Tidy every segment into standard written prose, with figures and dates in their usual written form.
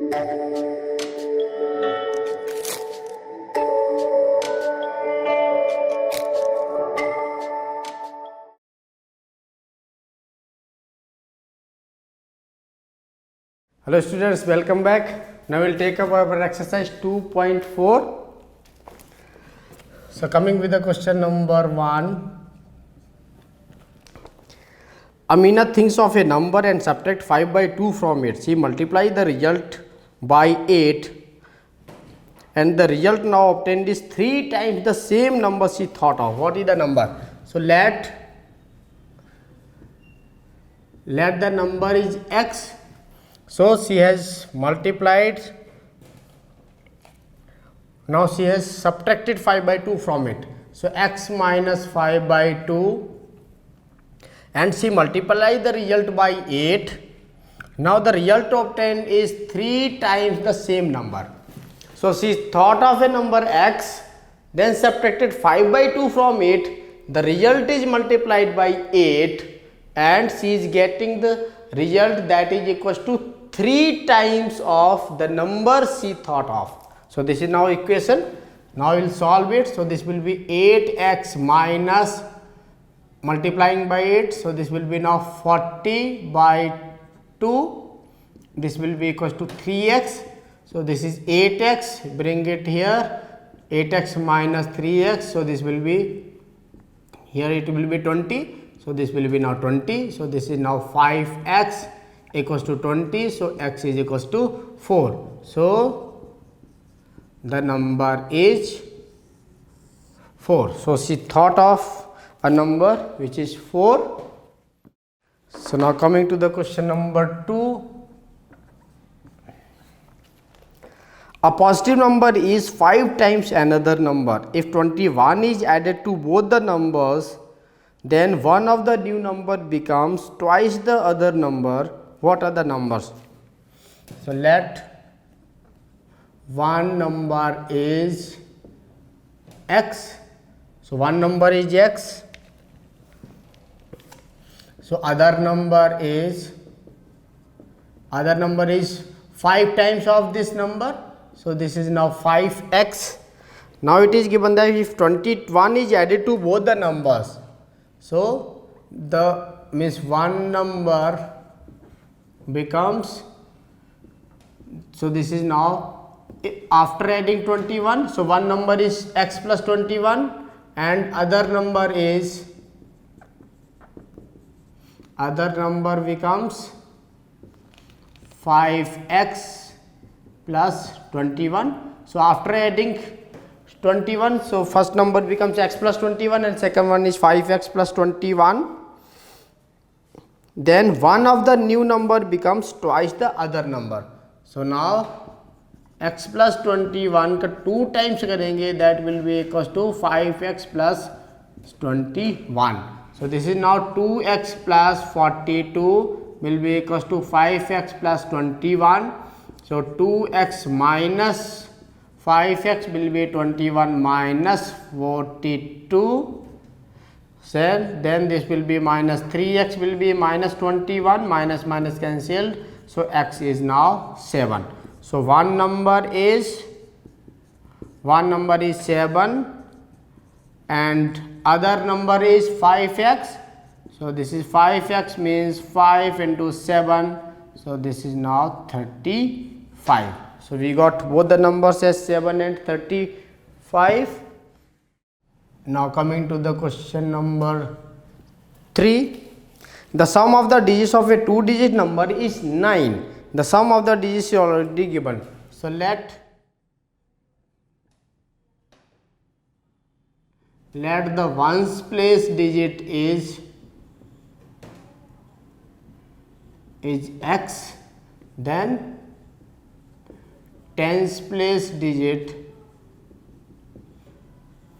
Hello students, welcome back. Now we'll take up our exercise 2.4. So coming with the question number 1. Amina thinks of a number and subtract 5 by 2 from it. She multiply the result by 8 and the result now obtained is 3 times the same number she thought of. What is the number? So let the number is x. So she has multiplied, now she has subtracted 5 by 2 from it. So x minus 5 by 2 and she multiplied the result by 8. Now the result obtained is 3 times the same number. So she thought of a number x, then subtracted 5 by 2 from it. The result is multiplied by 8 and she is getting the result that is equals to 3 times of the number she thought of. So this is now equation. Now we will solve it. So this will be 8x minus multiplying by 8. So this will be now 40 by 2. This will be equals to 3x. So this is 8x. Bring it here. 8x minus 3x. So this will be, here it will be 20. So this will be now 20. So this is now 5x equals to 20. So x is equals to 4. So the number is 4. So she thought of a number which is 4. So now coming to the question number 2. A positive number is 5 times another number. If 21 is added to both the numbers, then one of the new number becomes twice the other number. What are the numbers? So let one number is x. So one number is x. So other number is 5 times of this number. So this is now 5x. Now it is given that if 21 is added to both the numbers, so the means one number becomes, so this is now after adding 21, so one number is x plus 21 and other number becomes 5x plus 21. So after adding 21, so first number becomes x plus 21 and second one is 5x plus 21. Then one of the new number becomes twice the other number. So now x plus 21 का 2 times करेंगे, that will be equals to 5x plus 21. So this is now 2x plus 42 will be equals to 5x plus 21. So 2x minus 5x will be 21 minus 42. Then this will be minus 3x will be minus 21, minus minus cancelled. So x is now 7. So one number is 7 and other number is 5x. So this is 5x means 5 into 7. So this is now 35. So we got both the numbers as 7 and 35. Now coming to the question number 3. The sum of the digits of a 2-digit number is 9. The sum of the digits is already given. So let the ones place digit is x, then tens place digit.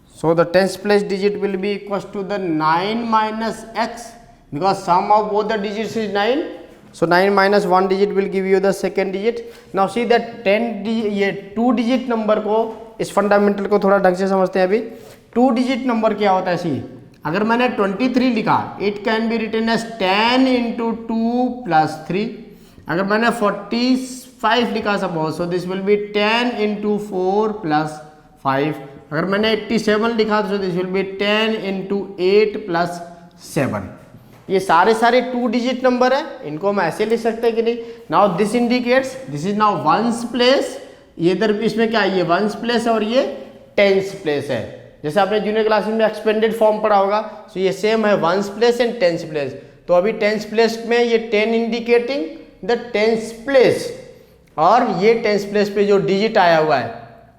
So the tens place digit will be equals to the 9 minus x, because sum of both the digits is 9. So 9 minus 1 digit will give you the second digit. Now see that 2 digit number को, इस fundamental को थोड़ा ढंग से समझते हैं अभी. 2 digit number क्या होता है? सी अगर मैंने 23 लिखा, it can be written as 10 into 2 plus 3. अगर मैंने 45 5 लिखा suppose, so this will be 10 into 4 plus 5। अगर मैंने 87 लिखा तो this will be 10 into 8 plus 7। ये सारे 2 डिजिट नंबर है, इनको हम ऐसे लिख सकते हैं कि नहीं। Now this indicates this is now ones place, ये इधर इसमें क्या है, ये वंस प्लेस है और ये टेंस प्लेस है। जैसे आपने जूनियर क्लास में एक्सपेंडेड फॉर्म पढ़ा होगा, सो ये सेम है ones place and tens place. तो अभी टेंस प्लेस में ये 10 इंडिकेटिंग द टेंस प्लेस, और ये टेंस प्लेस पे जो डिजिट आया हुआ है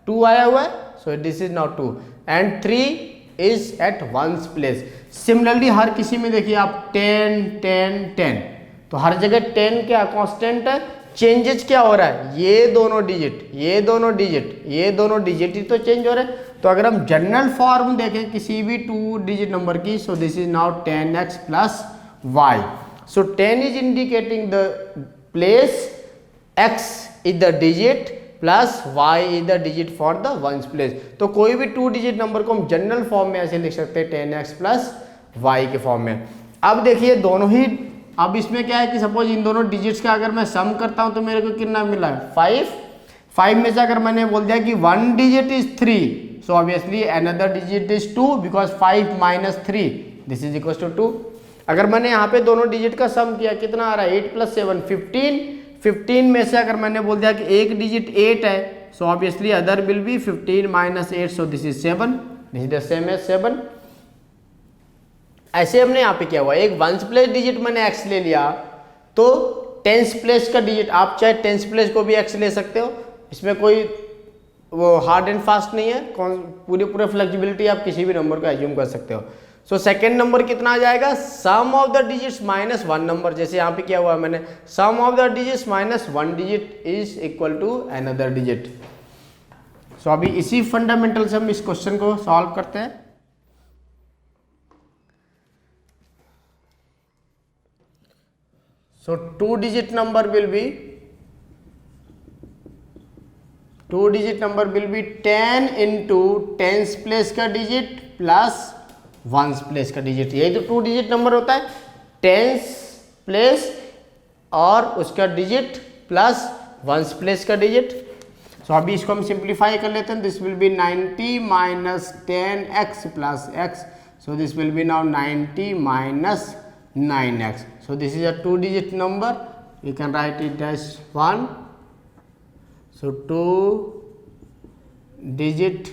2 आया हुआ है, so this is now 2 and 3 is at ones place. Similarly हर किसी में देखिए आप 10 10 10, तो हर जगह 10 क्या कांस्टेंट है, चेंजेस क्या हो रहा है, ये दोनों डिजिट ही तो चेंज हो रहे हैं। तो अगर हम जनरल फॉर्म देखें किसी भी 2 डिजिट नंबर की, सो this is now 10x plus y। So 10 is indicating the place, x is the digit plus y is the digit for the ones place. तो कोई भी 2 डिजिट नंबर को हम जनरल फॉर्म में ऐसे लिख सकते हैं 10x प्लस y के फॉर्म में। अब देखिए दोनों ही, अब इसमें क्या है कि सपोज इन दोनों डिजिट्स का अगर मैं सम करता हूं तो मेरे को कितना मिला है 5 में से अगर मैंने बोल दिया कि 1 digit is 3, so obviously another digit is 2 because 5 minus 3 this is equal to 2। अगर मैंने यहाँ पे दोनों डिजिट का सम किया कितना आ रहा है 8 प्लस 7 15 में से अगर मैंने बोल दिया कि एक डिजिट 8 है, so obviously other will be 15 minus 8, so this is 7, this is the same as 7। ऐसे हमने यहाँ पे किया हुआ, एक वंस प्लेस डिजिट मैंने x ले लिया, तो टेंस प्लेस का डिजिट आप चाहे टेंस प्लेस को भी x ले सकते हो, इसमें कोई वो हार्ड एंड फास्ट नहीं है, पूरे फ्लेक्सिबिलिटी आप किसी भी नंबर को एज्यूम कर सकते हो। सो सेकेंड नंबर कितना आ जाएगा, sum of the digits minus 1 number, जैसे यहाँ पे किया हुआ है मैंने, sum of the digits minus 1 digit is equal to another digit. So अभी इसी फंडामेंटल से हम इस क्वेश्चन को सॉल्व करते हैं। So 2 digit number will be 10 into tens place का डिजिट प्लस वंस प्लेस का डिजिट। यही तो 2 डिजिट नंबर होता है, टेंस प्लेस और उसका डिजिट प्लस वंस प्लेस का डिजिट। सो अभी इसको हम सिंप्लीफाई कर लेते हैं, this will be 90 minus 10x plus x, so this will be now 90 minus 9x. So this is a 2 digit number, you can write it as 1. So 2 digit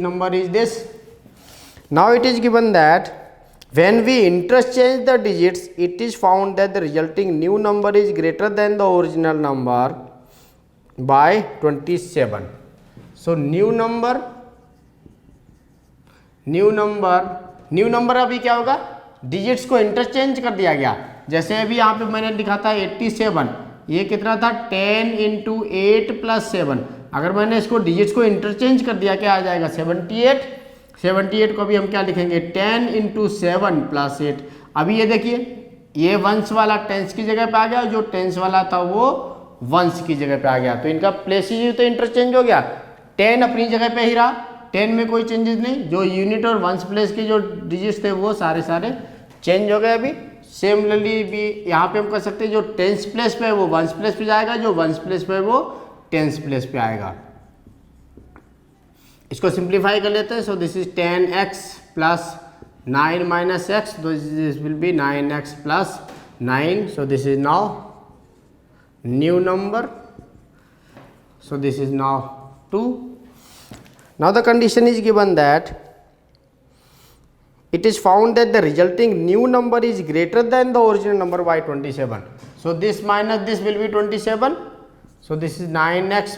number is this. Now it is given that when we interchange the digits, it is found that the resulting new number is greater than the original number by 27. So new number अभी क्या होगा, digits को interchange कर दिया गया। जैसे अभी यहाँ पे मैंने लिखा था 87, ये कितना था 10 इंटू 8 प्लस 7। अगर मैंने इसको डिजिट्स को इंटरचेंज कर दिया क्या आ जाएगा 78 को भी हम क्या लिखेंगे 10 इंटू 7 प्लस 8। अभी ये देखिए ये वंस वाला टेंस की जगह पे आ गया, जो टेंस वाला था वो वंस की जगह पे आ गया, तो इनका प्लेसेस तो इंटरचेंज हो गया। 10 अपनी जगह पे ही रहा, 10 में कोई चेंजेस नहीं, जो यूनिट और वंस प्लेस के जो डिजिट्स थे वो सारे चेंज हो गए। अभी सिमिलरली भी यहाँ पे हम कर सकते हैं, जो टेंस प्लेस पे है वो वंस प्लेस पे जाएगा, जो वंस प्लेस पे है वो टेंस प्लेस पे आएगा। इसको सिंप्लीफाई कर लेते हैं। सो this is 10x plus 9 minus x, this will be 9x plus 9, so this is now new number, so this is now 2. Now the condition is given that it is found that the resulting new number is greater than the original number by 27. So this minus this will be 27. So this is 9x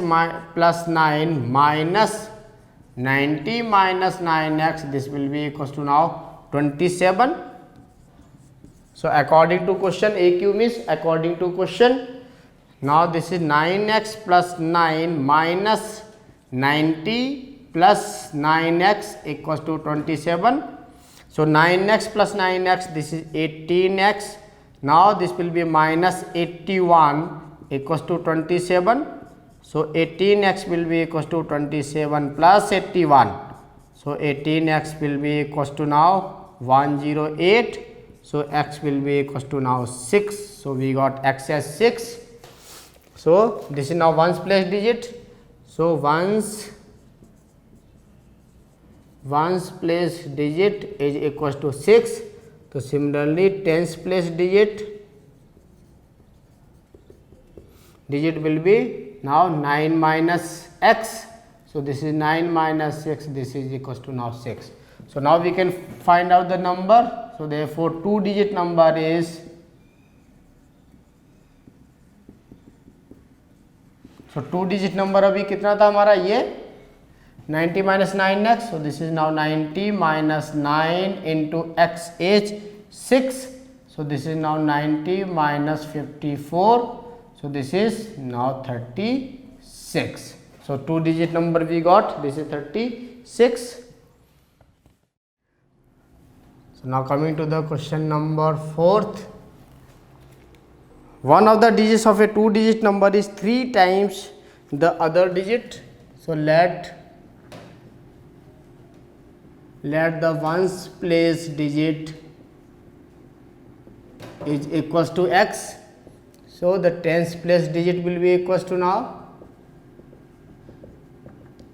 plus 9 minus 90 minus 9x. This will be equals to now 27. So according to question, AQ means according to question. Now this is 9x plus 9 minus 90 plus 9x equals to 27. So 9x plus 9x, this is 18x. Now this will be minus 81 equals to 27. So 18x will be equals to 27 plus 81. So 18x will be equals to now 108. So x will be equals to now 6. So we got x as 6. So this is now ones place digit. So ones place digit is equals to 6. So similarly tens place digit will be now 9 minus x. So this is 9 minus 6, this is equals to now 6. So now we can find out the number. So therefore 2 digit number is, so 2 digit number अभी कितना था हमारा, ये 90 minus 9x. So this is now 90 minus 9 into x is 6. So this is now 90 minus 54. So this is now 36. So 2 digit number we got, this is 36. So now coming to the question number 4th. One of the digits of a 2 digit number is 3 times the other digit. So let the ones place digit is equals to x. So the tens place digit will be equals to now,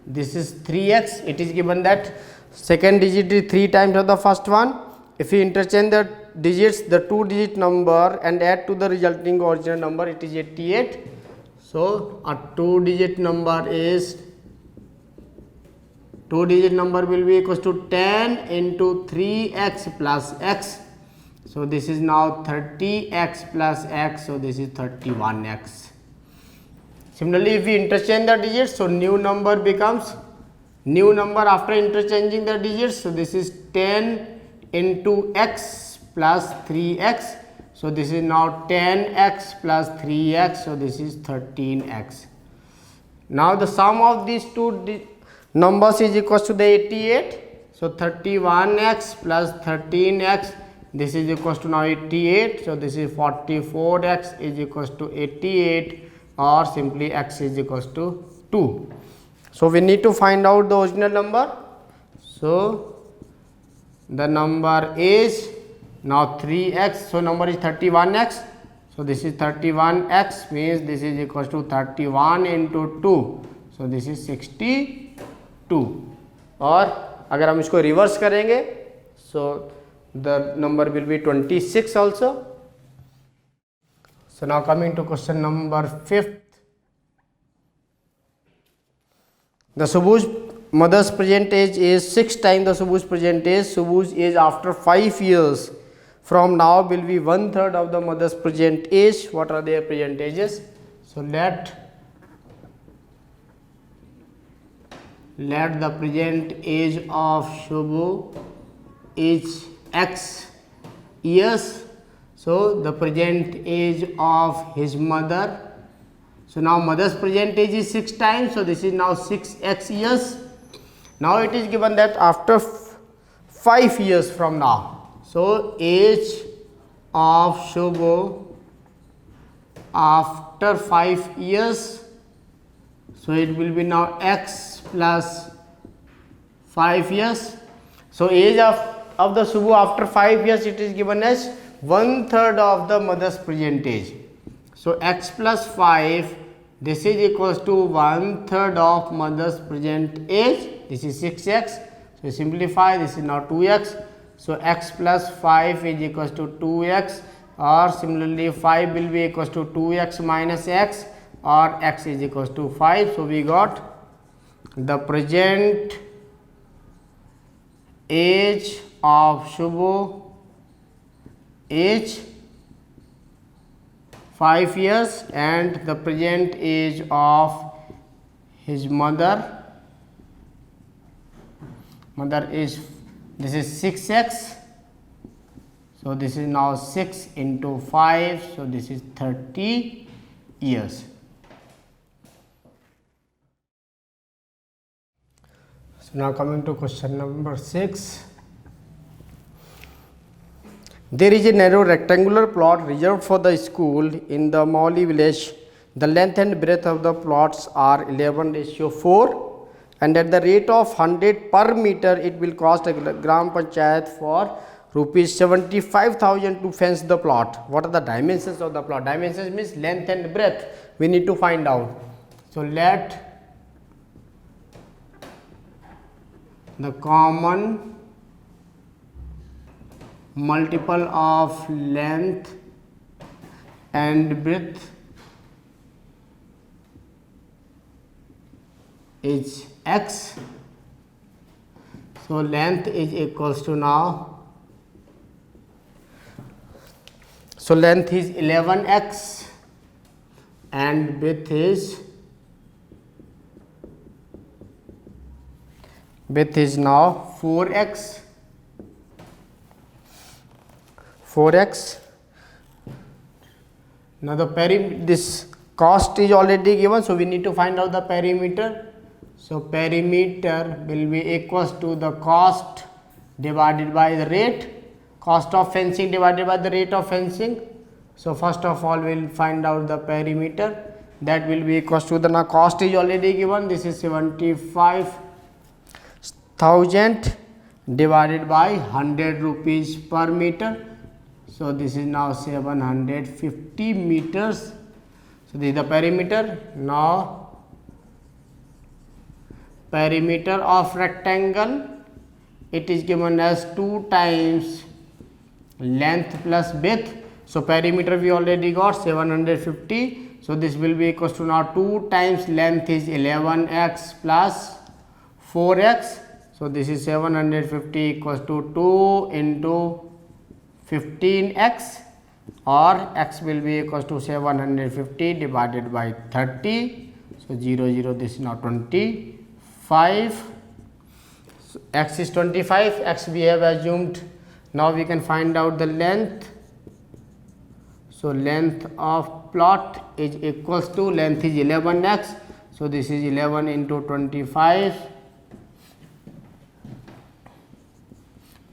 this is 3x. It is given that second digit is 3 times of the first one. If we interchange the digits, the 2 digit number, and add to the resulting original number, it is 88. So a 2 digit number will be equals to 10 into 3x plus x. So this is now 30x plus x. So this is 31x. Similarly, if we interchange the digits, so new number becomes new number after interchanging the digits. So this is 10 into x plus 3x. So this is now 10x plus 3x. So this is 13x. Now the sum of these two numbers is equals to the 88. So 31x plus 13x, this is equals to now 88. So this is 44x is equals to 88, or simply x is equals to 2. So we need to find out the original number. So the number is now 3x. So number is 31x. So this is 31x, means this is equals to 31 into 2. So this is 62. और अगर हम इसको reverse करेंगे, so the number will be 26 also. So now coming to question number 5th. The Subhu's mother's present age is 6 times the Subhu's present age. Subhu's age after 5 years from now will be 1/3 of the mother's present age. What are their present ages? So let the present age of Subhu is x years. So the present age of his mother. So now mother's present age is 6 times. So this is now 6x years. Now it is given that after 5 years from now. So age of Shubho after 5 years. So it will be now x plus 5 years. So age of the Subhu after 5 years, it is given as 1/3 of the mother's present age. So x plus 5, this is equals to 1/3 of mother's present age. This is 6x. So simplify, this is now 2x. So x plus 5 is equals to 2x, or similarly 5 will be equals to 2x minus x, or x is equals to 5. So we got the present age of Shubho age 5 years, and the present age of his mother is, this is 6x. So this is now 6 into 5. So this is 30 years. So now coming to question number 6. There is a narrow rectangular plot reserved for the school in the Mauli village. The length and breadth of the plots are 11:4, and at the rate of 100 per meter, it will cost a gram panchayat for rupees 75,000 to fence the plot. What are the dimensions of the plot? Dimensions means length and breadth. We need to find out. So let the common multiple of length and breadth is x. So length is equals to now, so length is 11x and width is now 4x. Now the this cost is already given, so we need to find out the perimeter. So perimeter will be equals to the cost divided by the rate, cost of fencing divided by the rate of fencing. So first of all we will find out the perimeter, that will be equals to the, now cost is already given, this is 75,000 divided by 100 rupees per meter. So this is now 750 meters. So this is the perimeter. Now perimeter of rectangle, it is given as 2 times length plus width. So perimeter we already got 750. So this will be equals to now 2 times length is 11x plus 4x. So this is 750 equals to 2 into 15x, or x will be equals to 750 divided by 30. So 0 this is now 25. So x is 25, x we have assumed. Now we can find out the length. So length of plot is equals to, length is 11x. So this is 11 into 25,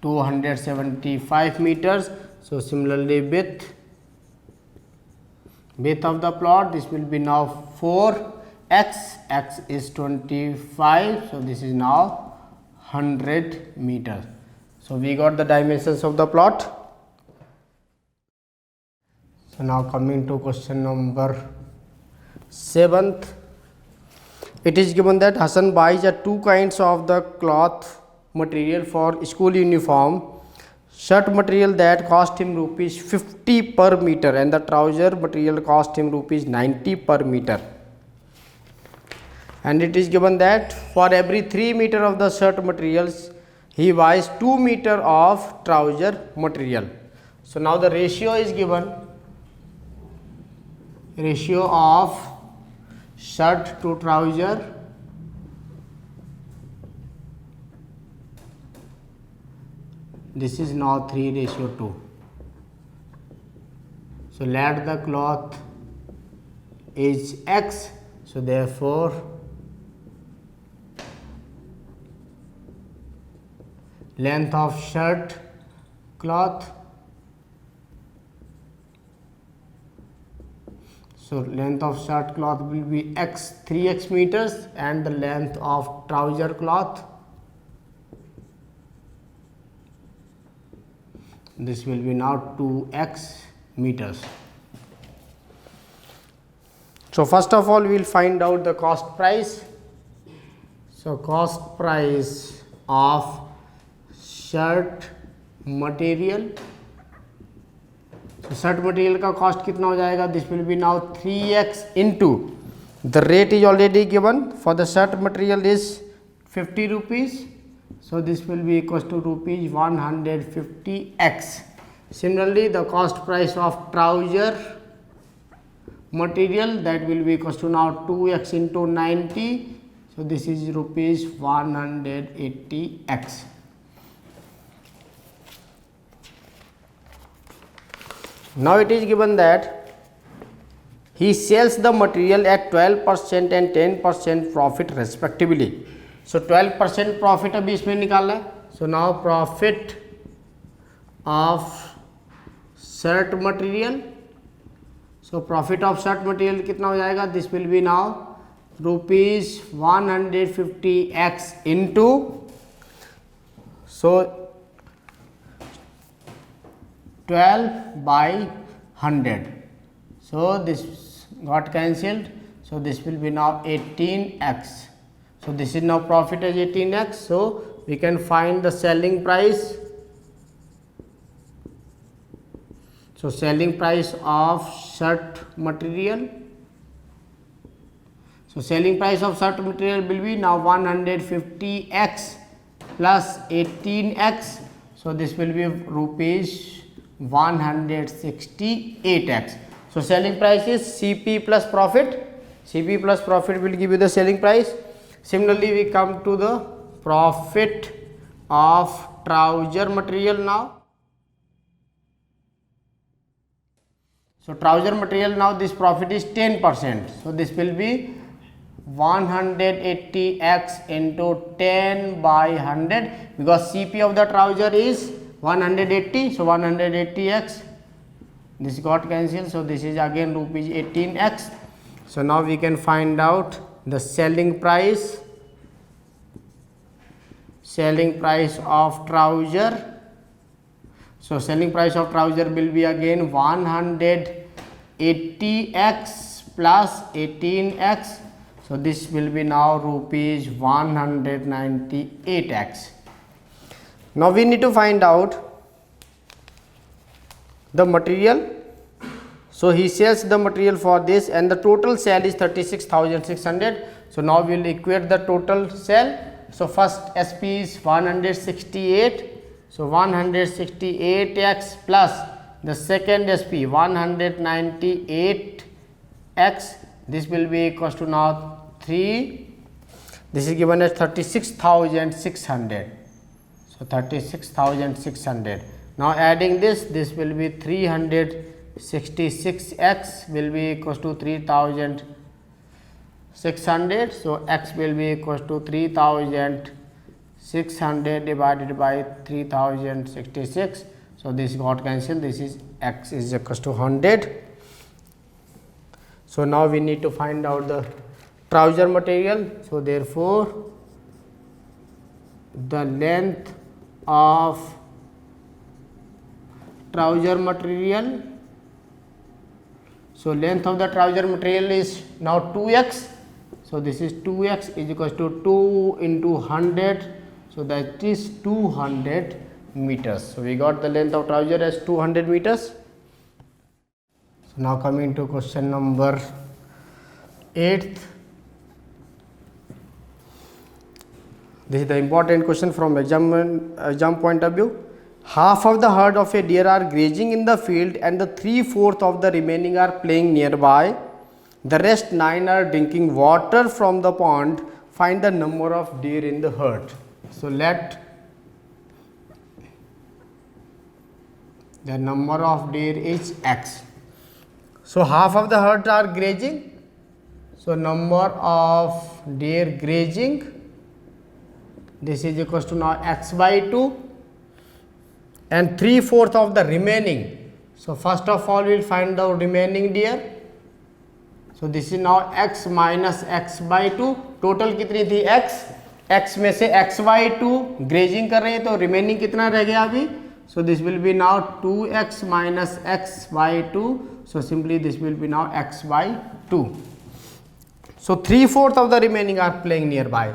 275 meters. So similarly width of the plot, this will be now 4x, x is 25. So this is now 100 meters. So we got the dimensions of the plot. So now coming to question number 7th. It is given that Hassan buys 2 kinds of the cloth material for school uniform. Shirt material that cost him rupees 50 per meter, and the trouser material cost him rupees 90 per meter. And it is given that for every 3 meter of the shirt materials, he buys 2 meter of trouser material. So now the ratio is given, ratio of shirt to trouser. This is now 3:2. So let the cloth is x. So therefore length of shirt cloth, so length of shirt cloth will be x, 3x meters, and the length of trouser cloth, this will be now 2x meters. So first of all we will find out the cost price. So cost price of shirt material, तो shirt material का cost कितना हो जाएगा, this will be now 3x into the rate is already given for the shirt material is 50 rupees. So this will be equals to rupees 150x. Similarly the cost price of trouser material, that will be equals to now 2x into 90. So this is rupees 180x. Now it is given that he sells the material at 12% and 10% profit respectively. So 12% profit अभी इसमें निकालना है. So now profit of shirt material. So profit of shirt material कितना हो जाएगा, this will be now rupees 150x into, so 12 by 100. So this got cancelled. So this will be now 18x. So this is now profit as 18x. So we can find the selling price. So selling price of shirt material. So selling price of shirt material will be now 150x plus 18x. So this will be rupees 168x. So selling price is CP plus profit. CP plus profit will give you the selling price. Similarly, we come to the profit of trouser material now. So trouser material now, this profit is 10%. So this will be 180x into 10 by 100, because CP of the trouser is 180. So 180x, this got cancelled. So this is again rupees 18x. So now we can find out the selling price of trouser. So selling price of trouser will be again 180x plus 18x. So this will be now rupees 198x. Now we need to find out the material. So he sells the material for this, and the total sale is 36,600. So now we will equate the total sale. So first SP is 168. So 168x plus the second SP 198x. This will be equals to now 3. This is given as 36,600. So 36,600. Now adding this will be 366x will be equals to 3,600. So x will be equals to 3,600 divided by 3,066. So this got cancelled. This is x is equals to 100. So now we need to find out the trouser material. So therefore the length of trouser material. So length of the trouser material is now 2x. So this is 2x is equals to 2 into 100. So that is 200 meters. So we got the length of trouser as 200 meters. So now coming to question number 8th. This is the important question from exam point of view. Half of the herd of a deer are grazing in the field and the 3/4 of the remaining are playing nearby. The rest 9 are drinking water from the pond. Find the number of deer in the herd. So let the number of deer is x. So half of the herd are grazing. So number of deer grazing, this is equals to now x by 2, and 3/4 of the remaining. So first of all we will find the remaining deer. So this is now x minus x by 2. Total कितनी थी x. x में से x by 2 grazing कर रहे हैं, तो remaining कितना रह गया अभी. So this will be now 2x minus x by 2. So simply this will be now x by 2. So 3/4 of the remaining are playing nearby.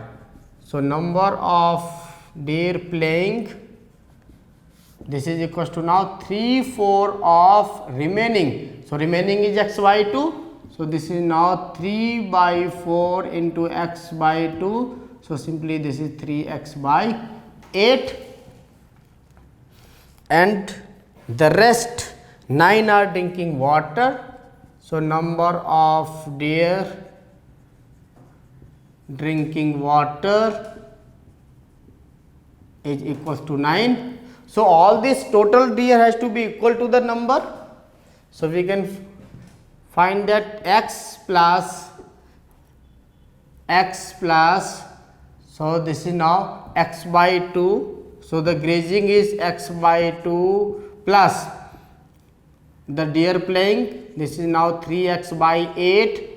So number of deer playing, this is equals to now 3/4 of remaining. So remaining is x by 2. So this is now 3 by 4 into x by 2. So simply this is 3x by 8. And the rest 9 are drinking water. So number of deer drinking water is equals to 9. So all this total deer has to be equal to the number. So we can find that x plus, so this is now x by 2. So the grazing is x by 2 plus the deer playing, this is now 3x by 8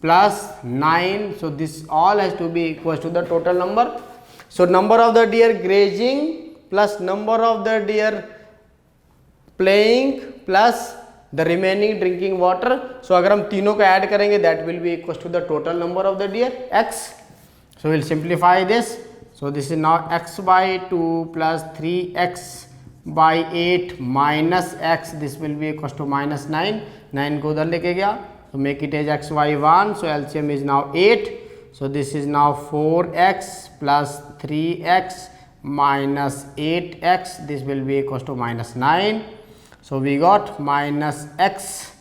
plus 9. So this all has to be equal to the total number. So number of the deer grazing plus number of the deer playing plus the remaining drinking water. So अगर हम तीनों को add करेंगे that will be equal to the total number of the deer x. So we'll simplify this. So this is now x by 2 plus 3x by 8 minus x. This will be equal to minus 9. 9 को उधर लेके गया. So make it as x by 1. So LCM is now 8. So this is now 4x plus 3x minus 8x. This will be equal to minus 9. So we got minus x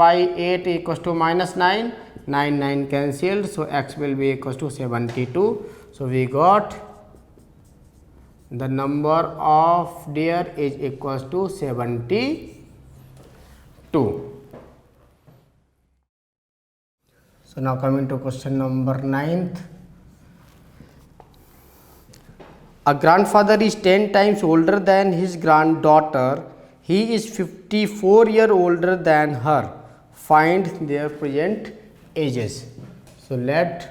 by 8 equals to minus 9. 9 cancelled, so x will be equals to 72. So we got the number of deer is equals to 72. So now coming to question number 9th. A grandfather is 10 times older than his granddaughter. He is 54 years older than her. Find their present ages. So let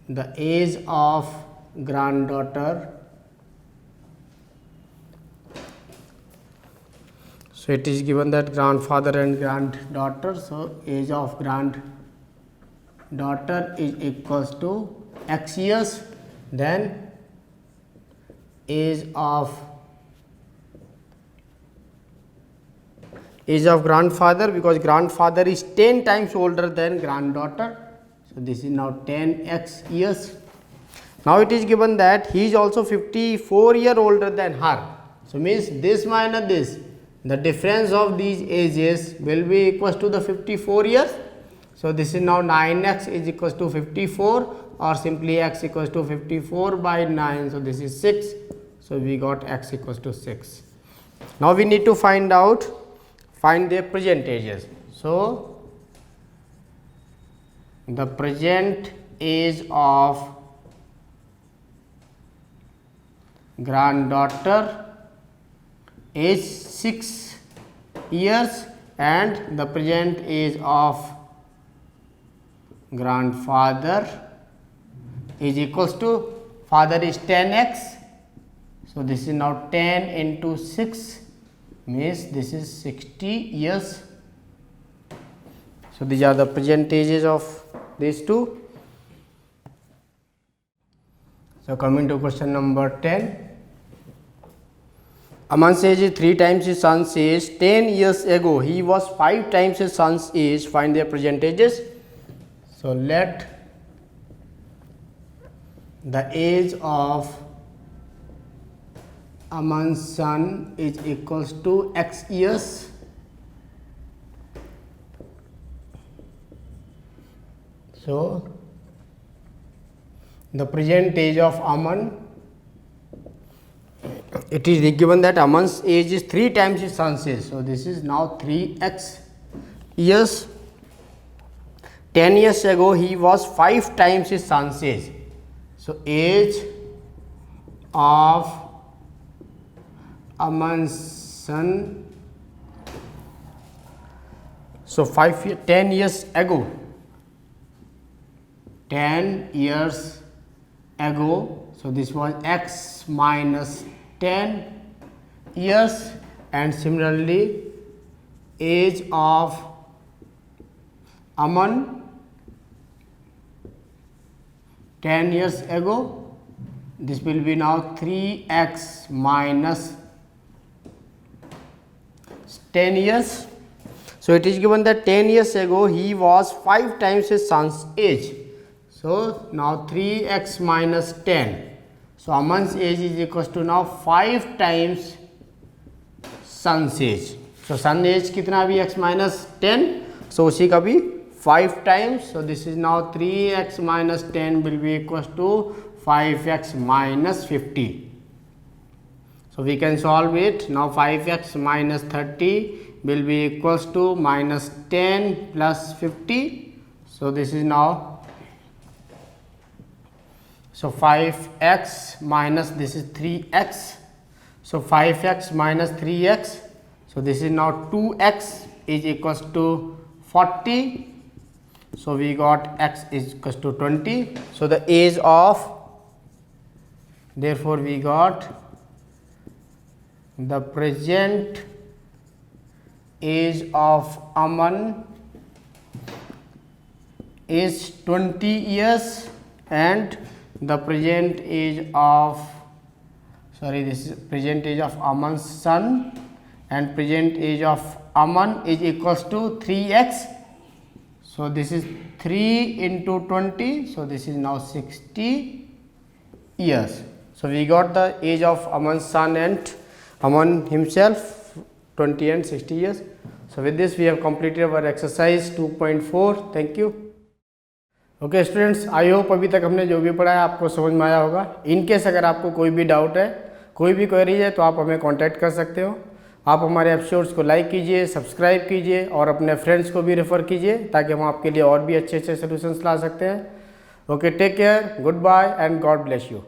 the age of granddaughter. So it is given that grandfather and granddaughter. So age of granddaughter is equals to x years. Then age of grandfather, because grandfather is 10 times older than granddaughter. So this is now 10x years. Now it is given that he is also 54 years older than her. So means this minus this, the difference of these ages will be equals to the 54 years. So this is now 9x is equals to 54, or simply x equals to 54 by 9. So this is 6. So we got x equals to 6. Now we need to find their present ages. So the present age of granddaughter is 6 years and the present age of grandfather is equals to, father is 10x. So this is now 10 into 6 means this is 60 years. So these are the present ages of these two. So coming to question number 10. Aman's age is 3 times his son's age. 10 years ago he was 5 times his son's age. Find their present ages. So let the age of Aman's son is equals to x years. So the present age of Aman, it is given that Aman's age is 3 times his son's age. So this is now 3x years. 10 years ago he was 5 times his son's age. So age of Aman's son, so 10 years ago, 10 years ago, so this was x minus 10 years, and similarly age of Aman 10 years ago, this will be now 3x minus 10 years. So it is given that 10 years ago he was 5 times his son's age. So now 3x minus 10. So Aman's age is equals to now 5 times son's age. So son age कितना भी x minus 10. So उसी का भी 5 times. So this is now 3x minus 10 will be equals to 5x minus 50. So we can solve it. Now 5x minus 30 will be equals to minus 10 plus 50. So this is now, so 5x minus this is 3x. So 5x minus 3x. So this is now 2x is equals to 40. So we got x is equals to 20. So the age of, therefore we got the present age of Aman is 20 years and the present age of this is present age of Aman's son and present age of Aman is equals to 3x. So this is 3 into 20, so this is now 60 years. So we got the age of Aman's son and Aman himself, 20 and 60 years. So with this we have completed our exercise 2.4. Thank you. Okay students, I hope अभी तक हमने जो भी पढ़ा है आपको समझ में आया होगा. इनकेस अगर आपको कोई भी डाउट है, कोई भी क्वेरी है, तो आप हमें कांटेक्ट कर सकते हो. आप हमारे एपिसोड्स को लाइक कीजिए, सब्सक्राइब कीजिए और अपने फ्रेंड्स को भी रेफ़र कीजिए ताकि हम आपके लिए और भी अच्छे अच्छे सोल्यूशंस ला सकते हैं. Okay, take care, goodbye and God bless you.